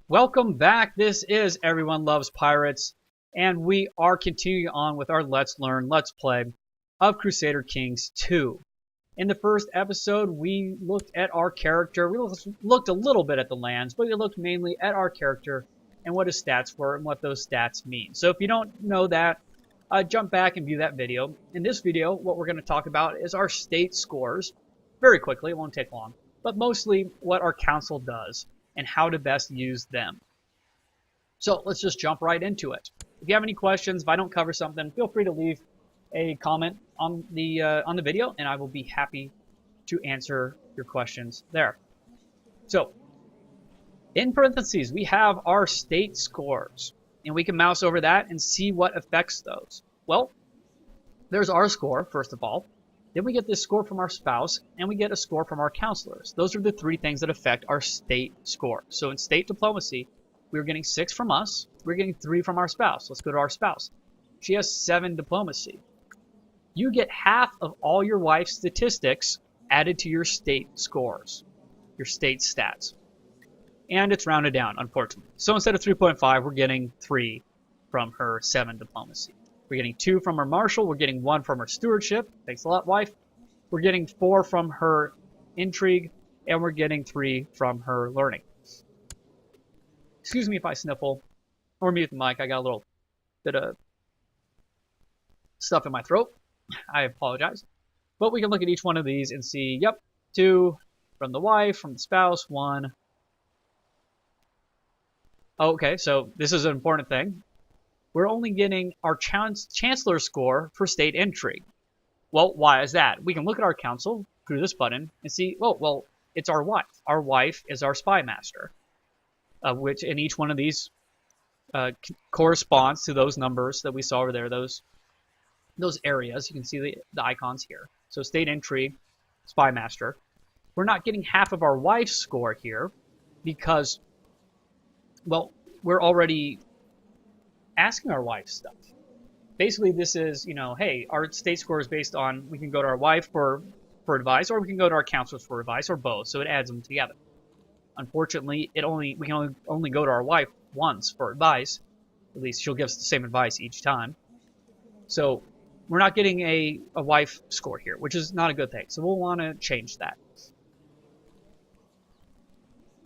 Welcome back. This is Everyone Loves Pirates, and we are continuing on with our Let's Learn, Let's Play of Crusader Kings II. In the first episode, we looked at our character. We looked a little bit at the lands, but we looked mainly at our character and what his stats were and what those stats mean. So if you don't know that, jump back and view that video. In this video, what we're going to talk about is our state scores. Very quickly, it won't take long, but mostly what our council does and how to best use them. So let's just jump right into it. If you have any questions, if I don't cover something, feel free to leave a comment on the video, and I will be happy to answer your questions there. So, in parentheses, we have our state scores, and we can mouse over that and see what affects those. Well, there's our score, first of all. Then we get this score from our spouse, and we get a score from our counselors. Those are the three things that affect our state score. So in state diplomacy, we're getting 6 from us. We're getting 3 from our spouse. Let's go to our spouse. She has 7 diplomacy. You get half of all your wife's statistics added to your state scores, your state stats. And it's rounded down, unfortunately. So instead of 3.5, we're getting 3 from her 7 diplomacy. We're getting 2 from her martial. We're getting 1 from her stewardship. Thanks a lot, wife. We're getting 4 from her intrigue, and we're getting 3 from her learning. Excuse me if I sniffle or mute the mic. I got a little bit of stuff in my throat. I apologize. But we can look at each one of these and see, yep, 2 from the wife, from the spouse, 1. Okay, so this is an important thing. We're only getting our Chancellor score for state intrigue. Well, why is that? We can look at our council through this button and see, oh, well, it's our wife. Our wife is our spy master, which in each one of these corresponds to those numbers that we saw over there, those areas. You can see the icons here. So state intrigue, spy master. We're not getting half of our wife's score here because, well, we're already asking our wife stuff. Basically, this is, hey, our state score is based on, we can go to our wife for advice, or we can go to our counselors for advice, or both, so it adds them together. Unfortunately, we can only go to our wife once for advice. At least she'll give us the same advice each time. So we're not getting a wife score here, which is not a good thing. So we'll want to change that.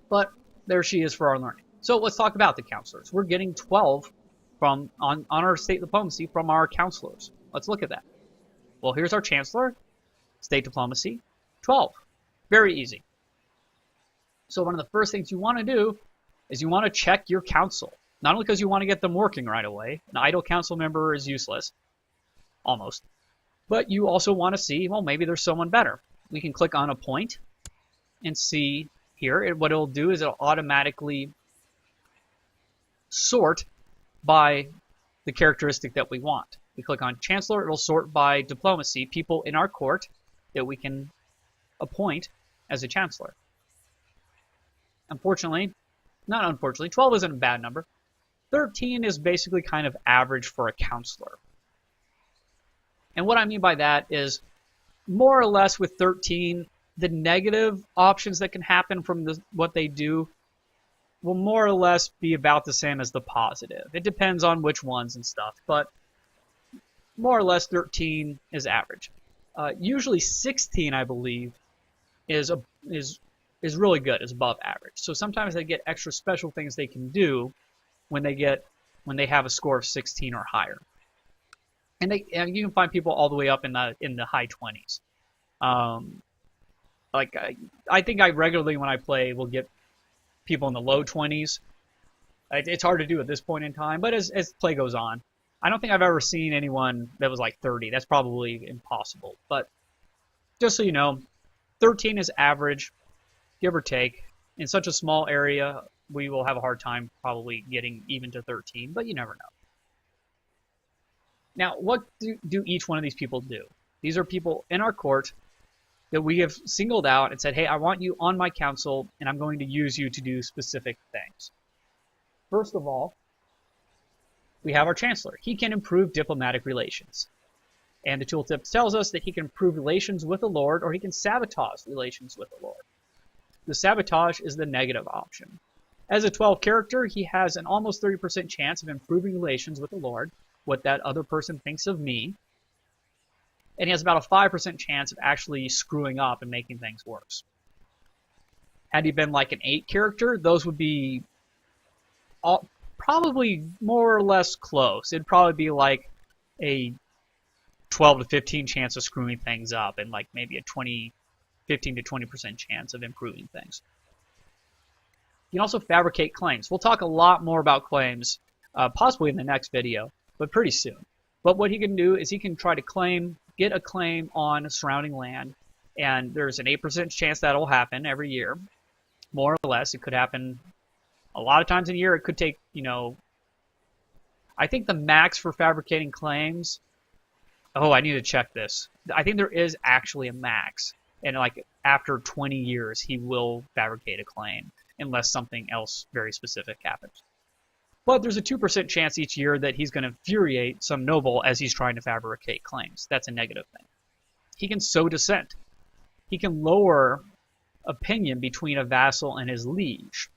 But there she is for our learning. So let's talk about the counselors. We're getting 12 on our state diplomacy from our counselors. Let's look at that. Well, here's our Chancellor, state diplomacy, 12. Very easy. So one of the first things you want to do is you want to check your council. Not only because you want to get them working right away. An idle council member is useless. Almost. But you also want to see, well, maybe there's someone better. We can click on a point and see here. What it'll do is it'll automatically sort by the characteristic that we want. We click on Chancellor, it'll sort by diplomacy, people in our court that we can appoint as a Chancellor. Unfortunately, not unfortunately, 12 isn't a bad number. 13 is basically kind of average for a Counselor. And what I mean by that is, more or less with 13, the negative options that can happen from what they do will more or less be about the same as the positive. It depends on which ones and stuff, but more or less 13 is average. Usually 16, I believe, is really good, is above average. So sometimes they get extra special things they can do when they have a score of 16 or higher. And you can find people all the way up in the high 20s. I think I regularly, when I play, will get people in the low 20s. It's hard to do at this point in time, but as play goes on, I don't think I've ever seen anyone that was like 30. That's probably impossible. But just so you know, 13 is average, give or take. In such a small area, we will have a hard time probably getting even to 13, but you never know. Now, what do each one of these people do? These are people in our court that we have singled out and said, hey, I want you on my council, and I'm going to use you to do specific things. First of all, we have our Chancellor. He can improve diplomatic relations. And the tooltip tells us that he can improve relations with the Lord, or he can sabotage relations with the Lord. The sabotage is the negative option. As a 12 character, he has an almost 30% chance of improving relations with the Lord, what that other person thinks of me, and he has about a 5% chance of actually screwing up and making things worse. Had he been like an 8 character, those would be probably more or less close. It'd probably be like a 12 to 15 chance of screwing things up and like maybe a 15 to 20% chance of improving things. You can also fabricate claims. We'll talk a lot more about claims, possibly in the next video, but pretty soon. But what he can do is he can try to get a claim on surrounding land, and there's an 8% chance that'll happen every year, more or less. It could happen a lot of times in a year. It could take, I think the max for fabricating claims, I need to check this. I think there is actually a max, and like after 20 years, he will fabricate a claim, unless something else very specific happens. But there's a 2% chance each year that he's going to infuriate some noble as he's trying to fabricate claims. That's a negative thing. He can sow dissent. He can lower opinion between a vassal and his liege.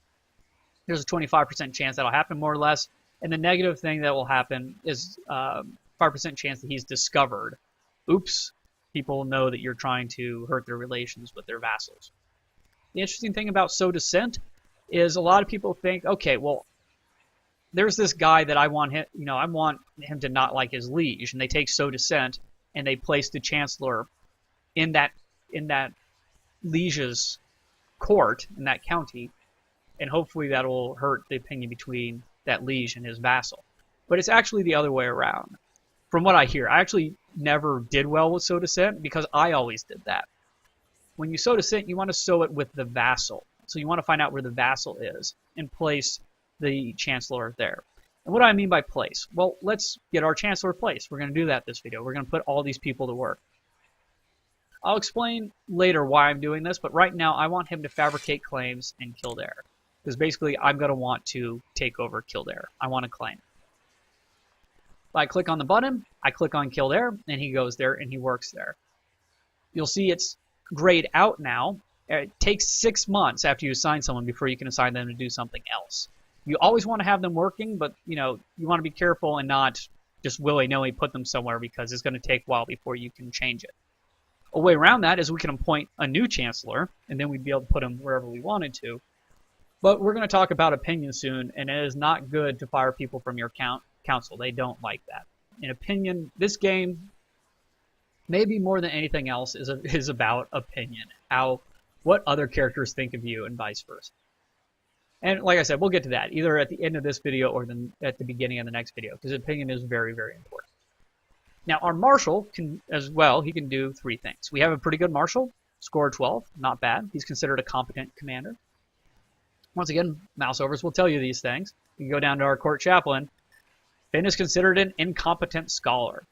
There's a 25% chance that'll happen, more or less. And the negative thing that will happen is 5% chance that he's discovered. Oops, people know that you're trying to hurt their relations with their vassals. The interesting thing about sow dissent is a lot of people think, okay, well, there's this guy that I want him, I want him to not like his liege, and they take sow dissent and they place the Chancellor in that liege's court in that county, and hopefully that will hurt the opinion between that liege and his vassal. But it's actually the other way around. From what I hear, I actually never did well with sow dissent because I always did that. When you sow dissent, you want to sow it with the vassal. So you want to find out where the vassal is and place the Chancellor there. And what do I mean by place? Well, let's get our Chancellor placed. We're going to do that this video. We're going to put all these people to work. I'll explain later why I'm doing this, but right now I want him to fabricate claims in Kildare. Because basically I'm going to want to take over Kildare. I want to claim. If I click on the button, I click on Kildare, and he goes there and he works there. You'll see it's grayed out now. It takes 6 months after you assign someone before you can assign them to do something else. You always want to have them working, but you want to be careful and not just willy-nilly put them somewhere because it's going to take a while before you can change it. A way around that is we can appoint a new Chancellor, and then we'd be able to put him wherever we wanted to. But we're going to talk about opinion soon, and it is not good to fire people from your council. They don't like that. In opinion, this game, maybe more than anything else, is about opinion. What other characters think of you and vice versa. And like I said, we'll get to that either at the end of this video or at the beginning of the next video, because opinion is very, very important. Now, our marshal can, as well, he can do 3 things. We have a pretty good marshal, score 12, not bad. He's considered a competent commander. Once again, mouse overs will tell you these things. You can go down to our court chaplain. Finn is considered an incompetent scholar.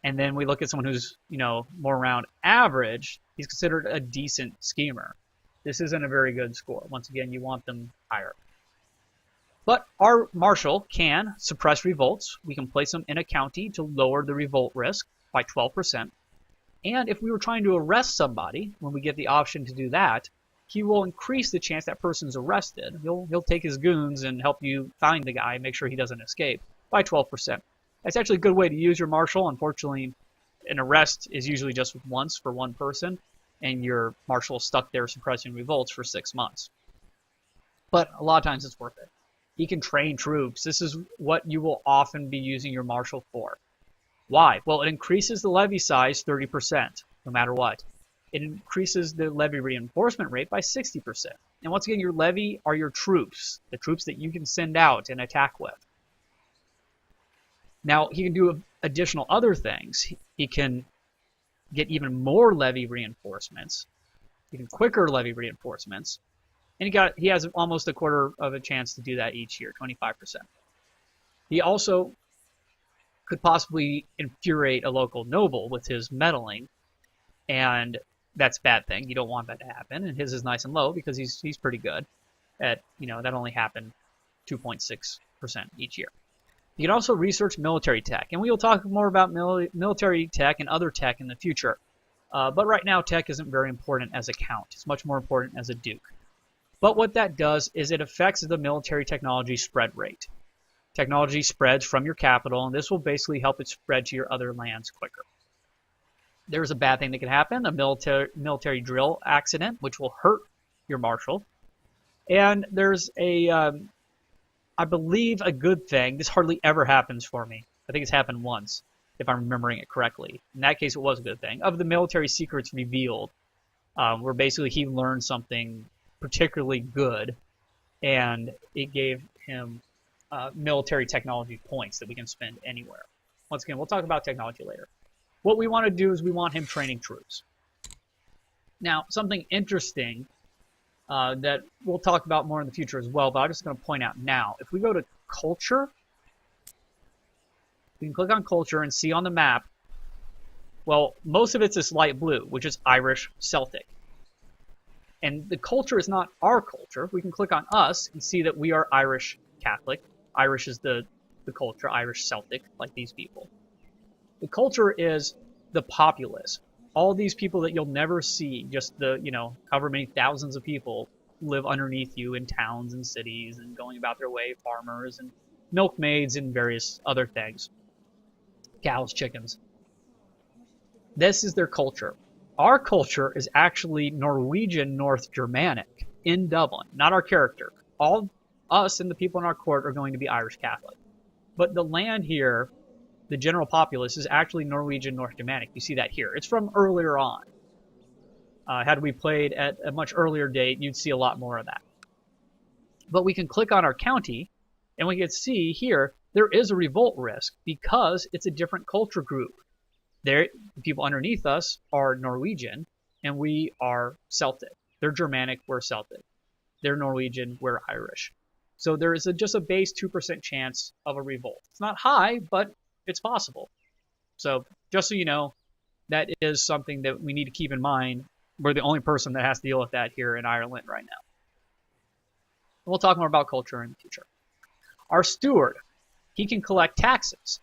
And then we look at someone who's, more around average. He's considered a decent schemer. This isn't a very good score. Once again, you want them higher. But our marshal can suppress revolts. We can place him in a county to lower the revolt risk by 12%. And if we were trying to arrest somebody, when we get the option to do that, he will increase the chance that person's arrested. He'll take his goons and help you find the guy and make sure he doesn't escape by 12%. That's actually a good way to use your marshal. Unfortunately, an arrest is usually just once for one person, and your marshal is stuck there suppressing revolts for 6 months. But a lot of times it's worth it. He can train troops. This is what you will often be using your marshal for. Why? Well, it increases the levy size 30%, no matter what. It increases the levy reinforcement rate by 60%. And once again, your levy are your troops, the troops that you can send out and attack with. Now, he can do additional other things. He can get even more levy reinforcements, even quicker levy reinforcements, and he has almost a quarter of a chance to do that each year, 25%. He also could possibly infuriate a local noble with his meddling, and that's a bad thing. You don't want that to happen, and his is nice and low because he's pretty good at, that only happened 2.6% each year. You can also research military tech, and we will talk more about military tech and other tech in the future. But right now, tech isn't very important as a count. It's much more important as a duke. But what that does is it affects the military technology spread rate. Technology spreads from your capital, and this will basically help it spread to your other lands quicker. There's a bad thing that can happen, a military drill accident, which will hurt your marshal. And there's I believe, a good thing. This hardly ever happens for me. I think it's happened once, if I'm remembering it correctly. In that case, it was a good thing. Of the military secrets revealed, where basically he learned something particularly good, and it gave him military technology points that we can spend anywhere. Once again, we'll talk about technology later. What we want to do is we want him training troops. Now, something interesting that we'll talk about more in the future as well, but I'm just going to point out now. If we go to culture, we can click on culture and see on the map, well, most of it's this light blue, which is Irish Celtic. And the culture is not our culture. We can click on us and see that we are Irish Catholic. Irish is the culture, Irish Celtic, like these people. The culture is the populace. All these people that you'll never see, just the, however many thousands of people live underneath you in towns and cities and going about their way, farmers and milkmaids and various other things. Cows, chickens. This is their culture. Our culture is actually Norwegian North Germanic in Dublin, not our character. All us and the people in our court are going to be Irish Catholic. But the land here, the general populace, is actually Norwegian North Germanic. You see that here. It's from earlier on. Had we played at a much earlier date, you'd see a lot more of that. But we can click on our county, and we can see here there is a revolt risk because it's a different culture group. The people underneath us are Norwegian, and we are Celtic. They're Germanic, we're Celtic. They're Norwegian, we're Irish. So there is just a base 2% chance of a revolt. It's not high, but it's possible. So just so you know, that is something that we need to keep in mind. We're the only person that has to deal with that here in Ireland right now. And we'll talk more about culture in the future. Our steward, he can collect taxes.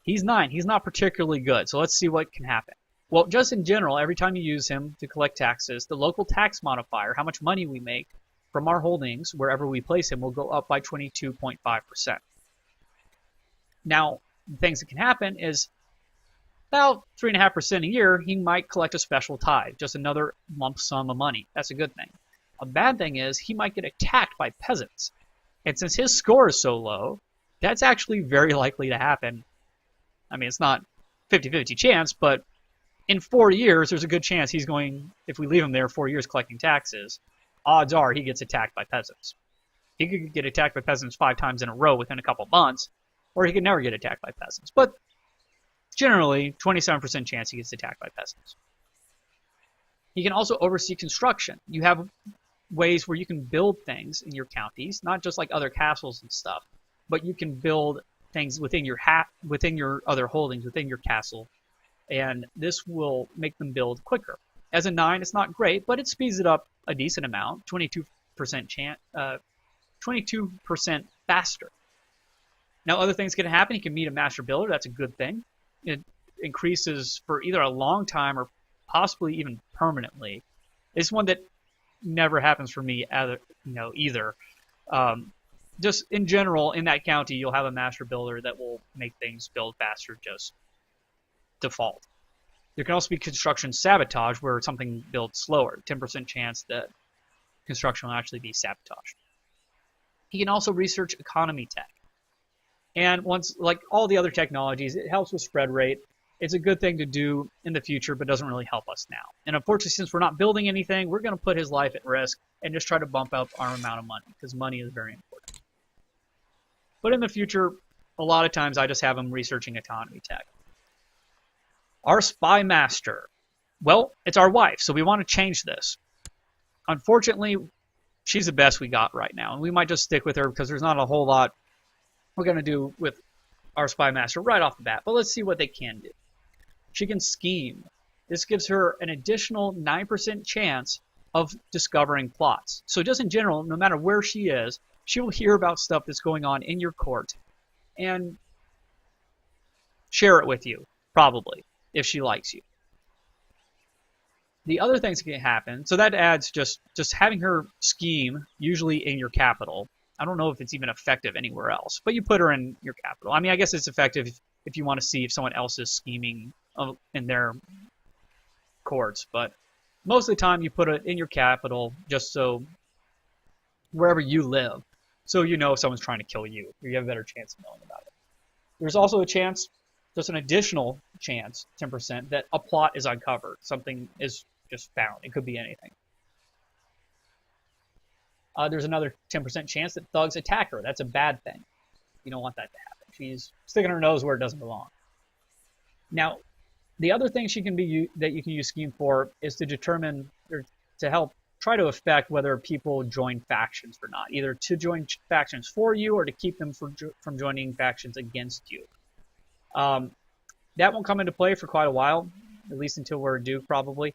He's 9. He's not particularly good. So let's see what can happen. Well, just in general, every time you use him to collect taxes, the local tax modifier, how much money we make from our holdings, wherever we place him, will go up by 22.5%. Now, the things that can happen is about 3.5% a year, he might collect a special tithe, just another lump sum of money. That's a good thing. A bad thing is he might get attacked by peasants. And since his score is so low, that's actually very likely to happen. I mean, it's not 50-50 chance, but in 4 years, there's a good chance he's going, if we leave him there 4 years collecting taxes, odds are he gets attacked by peasants. He could get attacked by peasants 5 times in a row within a couple months, or he could never get attacked by peasants. But generally, 27% chance he gets attacked by peasants. He can also oversee construction. You have ways where you can build things in your counties, not just like other castles and stuff, but you can build things within your other holdings, within your castle, and this will make them build quicker. As a 9, it's not great, but it speeds it up a decent amount, 22% 22% faster. Now, other things can happen. You can meet a master builder. That's a good thing. It increases for either a long time or possibly even permanently. It's one that never happens for me either. Just in general, in that county, you'll have a master builder that will make things build faster, just default. There can also be construction sabotage, where something builds slower. 10% chance that construction will actually be sabotaged. He can also research economy tech. And once, like all the other technologies, it helps with spread rate. It's a good thing to do in the future, but doesn't really help us now. And unfortunately, since we're not building anything, we're going to put his life at risk and just try to bump up our amount of money, because money is very important. But in the future, a lot of times I just have him researching economy tech. Our spy master. Well, it's our wife, so we want to change this. Unfortunately, she's the best we got right now, and we might just stick with her because there's not a whole lot we're going to do with our spy master right off the bat. But let's see what they can do. She can scheme. This gives her an additional 9% chance of discovering plots. So just in general, no matter where she is, she will hear about stuff that's going on in your court and share it with you, probably, if she likes you. The other things that can happen, so that adds just having her scheme, usually in your capital. I don't know if it's even effective anywhere else, but you put her in your capital. I mean, I guess it's effective if you want to see if someone else is scheming in their courts, but most of the time you put it in your capital just so wherever you live, so you know if someone's trying to kill you, you have a better chance of knowing about it. There's also a chance, just an additional chance, 10%, that a plot is uncovered. Something is just found. It could be anything. There's another 10% chance that thugs attack her. That's a bad thing. You don't want that to happen. She's sticking her nose where it doesn't belong. Now, the other thing that you can use scheme for is to determine, or to help try to affect whether people join factions or not, either to join factions for you or to keep them from joining factions against you. That won't come into play for quite a while, at least until we're due probably.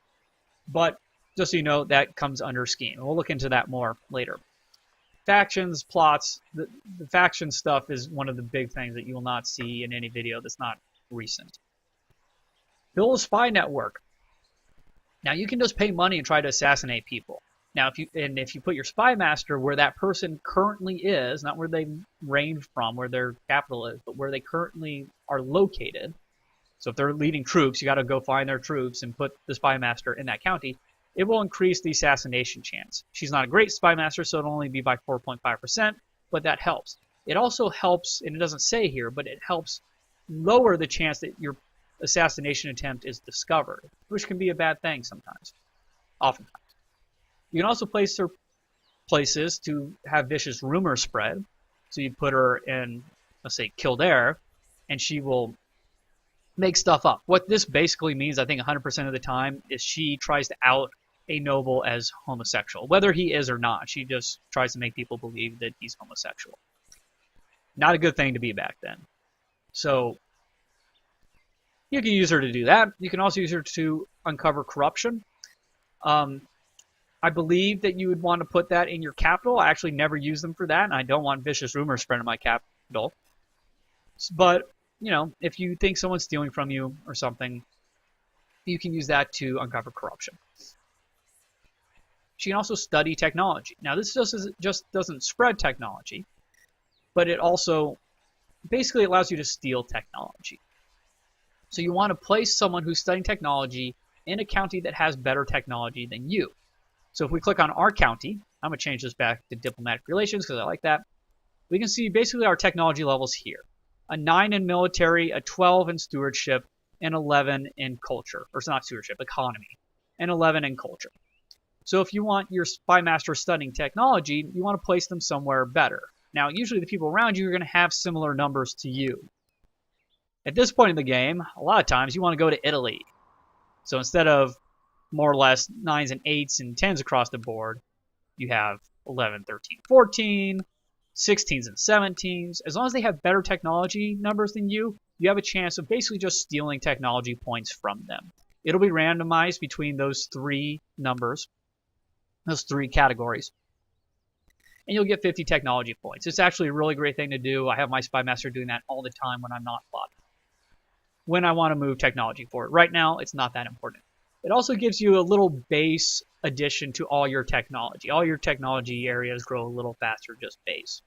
But just so you know, that comes under scheme. We'll look into that more later. Factions, plots, the faction stuff is one of the big things that you will not see in any video that's not recent. Build a spy network. Now you can just pay money and try to assassinate people. Now if you put your spy master where that person currently is, not where they range from, where their capital is, but where they currently are located. So if they're leading troops, you got to go find their troops and put the spy master in that county. It will increase the assassination chance. She's not a great spy master, so it'll only be by 4.5%, but that helps. It also helps, and it doesn't say here, but it helps lower the chance that your assassination attempt is discovered, which can be a bad thing sometimes, oftentimes. You can also place her places to have vicious rumors spread. So you put her in, let's say, Kildare, and she will make stuff up. What this basically means, I think 100% of the time, is she tries to out a noble as homosexual, whether he is or not. She just tries to make people believe that he's homosexual. Not a good thing to be back then. So you can use her to do that. You can also use her to uncover corruption. I believe that you would want to put that in your capital. I actually never use them for that, and I don't want vicious rumors spread in my capital. But, you know, if you think someone's stealing from you or something, you can use that to uncover corruption. She can also study technology. Now, this just doesn't spread technology, but it also basically allows you to steal technology. So you want to place someone who's studying technology in a county that has better technology than you. So if we click on our county, I'm going to change this back to diplomatic relations because I like that. We can see basically our technology levels here. A 9 in military, a 12 in stewardship, and 11 in culture. Or it's not stewardship, economy. And 11 in culture. So if you want your spy master studying technology, you want to place them somewhere better. Now, usually the people around you are going to have similar numbers to you. At this point in the game, a lot of times you want to go to Italy. So instead of more or less 9s and 8s and 10s across the board, you have 11, 13, 14, 16s and 17s. As long as they have better technology numbers than you, you have a chance of basically just stealing technology points from them. It'll be randomized between those three numbers, those three categories. And you'll get 50 technology points. It's actually a really great thing to do. I have my spy master doing that all the time when I'm not plotting. When I want to move technology forward. Right now, it's not that important. It also gives you a little base addition to all your technology. All your technology areas grow a little faster, just base.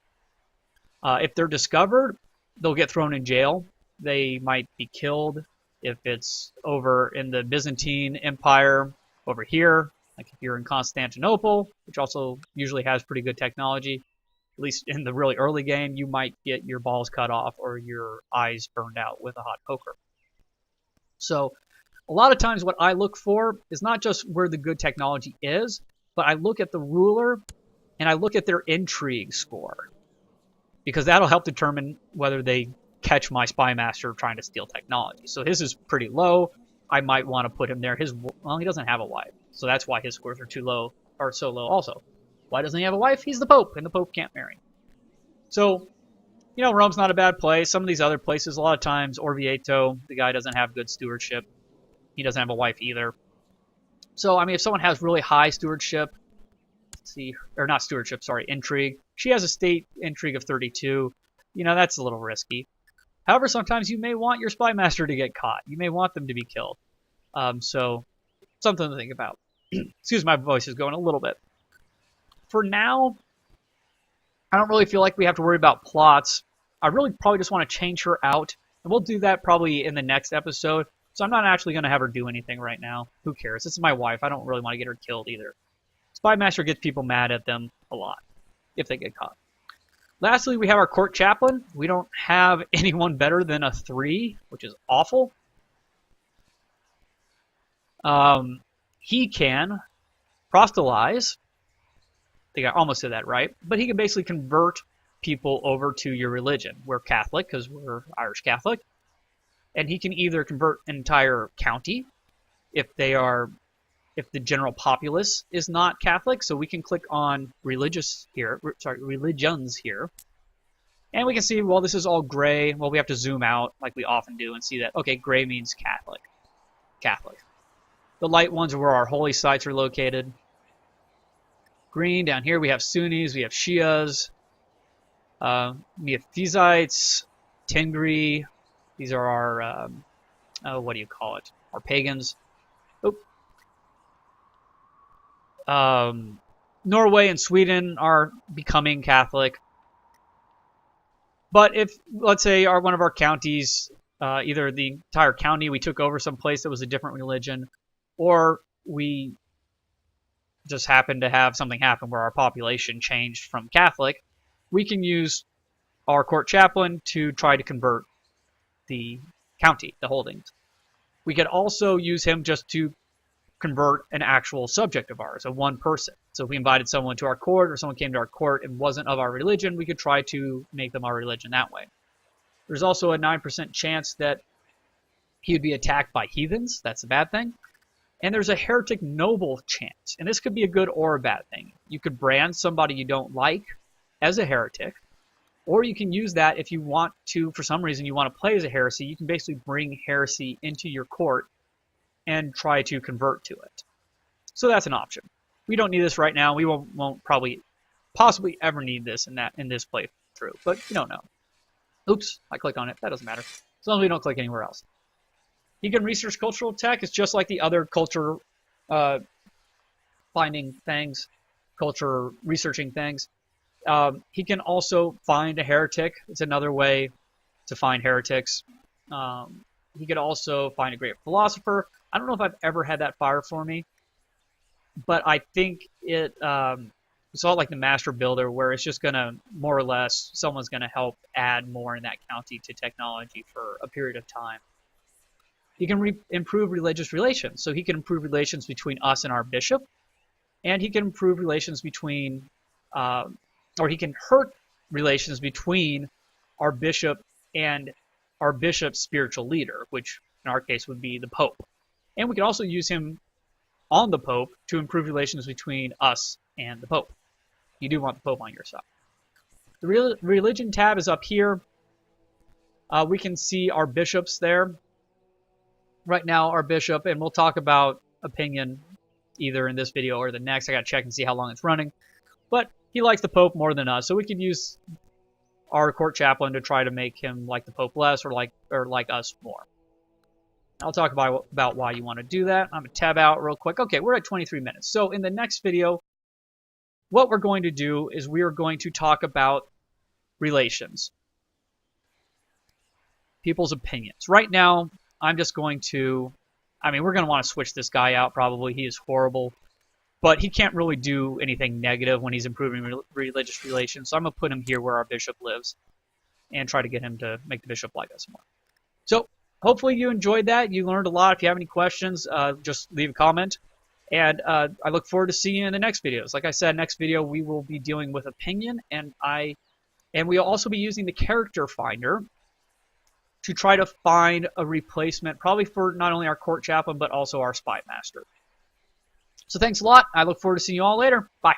If they're discovered, they'll get thrown in jail. They might be killed. If it's over in the Byzantine Empire, over here, like if you're in Constantinople, which also usually has pretty good technology, at least in the really early game, you might get your balls cut off or your eyes burned out with a hot poker. So a lot of times what I look for is not just where the good technology is, but I look at the ruler and I look at their intrigue score. Because that'll help determine whether they catch my spy master trying to steal technology. So his is pretty low. I might want to put him there. Well, he doesn't have a wife. So that's why his scores are too low, or so low also. Why doesn't he have a wife? He's the Pope, and the Pope can't marry. So, you know, Rome's not a bad place. Some of these other places, a lot of times, Orvieto, the guy doesn't have good stewardship. He doesn't have a wife either. So, I mean, if someone has really high stewardship, let's see, or not stewardship, sorry, intrigue. She has a state intrigue of 32. You know, that's a little risky. However, sometimes you may want your spy master to get caught. You may want them to be killed. So something to think about. Excuse my voice is going a little bit. For now, I don't really feel like we have to worry about plots. I really probably just want to change her out, and we'll do that probably in the next episode. So I'm not actually going to have her do anything right now. Who cares? This is my wife. I don't really want to get her killed either. Spy Master gets people mad at them a lot if they get caught. Lastly, we have our court chaplain. We don't have anyone better than a 3, which is awful. He can proselytize. I think I almost said that right. But he can basically convert people over to your religion. We're Catholic because we're Irish Catholic. And he can either convert an entire county if the general populace is not Catholic. So we can click on religions here. And we can see, well, this is all gray. Well, we have to zoom out like we often do and see that, okay, gray means Catholic. The light ones are where our holy sites are located. Green, down here we have Sunnis, we have Shias, Miaphysites, Tengri. These are our, what do you call it? Our pagans. Norway and Sweden are becoming Catholic. But if, let's say, one of our counties, either the entire county, we took over some place that was a different religion, or we just happened to have something happen where our population changed from Catholic, we can use our court chaplain to try to convert the county, the holdings. We could also use him just to convert an actual subject of ours, one person. So if we invited someone to our court or someone came to our court and wasn't of our religion, we could try to make them our religion that way. There's also a 9% chance that he would be attacked by heathens. That's a bad thing. And there's a heretic noble chance. And this could be a good or a bad thing. You could brand somebody you don't like as a heretic, or you can use that if you want to, for some reason you want to play as a heresy, you can basically bring heresy into your court and try to convert to it. So that's an option. We don't need this right now. We won't probably possibly ever need this in this playthrough, but you don't know. Oops, I click on it. That doesn't matter. As long as we don't click anywhere else. He can research cultural tech. It's just like the other culture finding things, culture researching things. He can also find a heretic. It's another way to find heretics. He could also find a great philosopher. I don't know if I've ever had that fire for me, but I think it's all like the master builder, where it's just going to, more or less, someone's going to help add more in that county to technology for a period of time. He can improve religious relations. So he can improve relations between us and our bishop, and he can improve relations between, or he can hurt relations between our bishop and our bishop's spiritual leader, which in our case would be the Pope. And we can also use him on the Pope to improve relations between us and the Pope. You do want the Pope on your side. The religion tab is up here. We can see our bishops there. Right now, our bishop, and we'll talk about opinion either in this video or the next. I got to check and see how long it's running. But he likes the Pope more than us, so we can use our court chaplain to try to make him like the Pope less or like us more. I'll talk about why you want to do that. I'm going to tab out real quick. Okay, we're at 23 minutes. So in the next video, what we're going to do is we are going to talk about relations. People's opinions. Right now, I'm just going to, we're going to want to switch this guy out probably. He is horrible. But he can't really do anything negative when he's improving religious relations. So I'm going to put him here where our bishop lives and try to get him to make the bishop like us more. So hopefully you enjoyed that. You learned a lot. If you have any questions, just leave a comment. And I look forward to seeing you in the next videos. Like I said, next video we will be dealing with opinion. And we'll also be using the character finder to try to find a replacement, probably for not only our court chaplain, but also our spy master. So thanks a lot. I look forward to seeing you all later. Bye.